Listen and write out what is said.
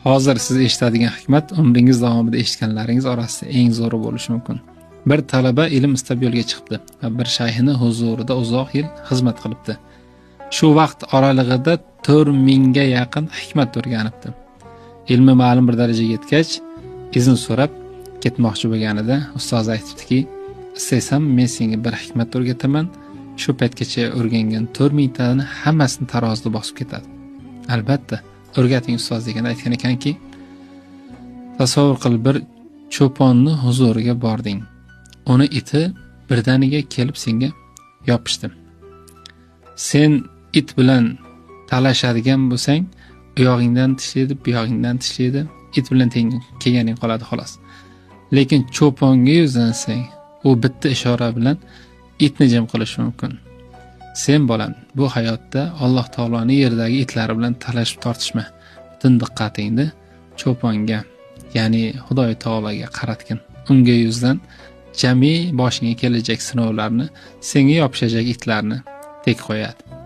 Hozir siz eshitadigan hikmat umringiz davomida eshitganlaringiz orasida eng zo'ri bo'lishi mumkin. Bir talaba ilm istab yo'lga chiqibdi va bir shayxini huzurida uzoq yil xizmat qilibdi. Shu vaqt oralig'ida 4000 ga yaqin hikmat o'rganibdi. Ilmi ma'lum bir darajaga yetgach, izn so'rab ketmoqchi bo'lganida ustoz aytibdiki, "Istaysam men senga bir hikmat o'rgataman." Shu paytgacha o'rgangan 4000 tani hammasini tarozida bosib ketadi. Albatta, o'rgating ustoz degan aytgan ekanki, tasavvur qil, bir cho'ponni huzuriga bording. Uni iti birdaniga kelib senga yopishdi. Sen it bilan talashadigan bo'lsang, u yog'ingdan tishlaydi, bu yog'ingdan tishlaydi, it bilan teng kelganing qoladi xolos. Lekin cho'ponga yuzlansang, u bitta ishora bilan itni jim qilishi mumkin. Sen bolam, bu hayotda Alloh taoloning yerdagi itlari bilan talashib tortishma. Butun diqqatingni cho'ponga, ya'ni Xudoy taologa qaratgin. Unga yuzlan, jami boshingga kelajak sinovlarni, senga yopishajak itlarni tek qo'yadi.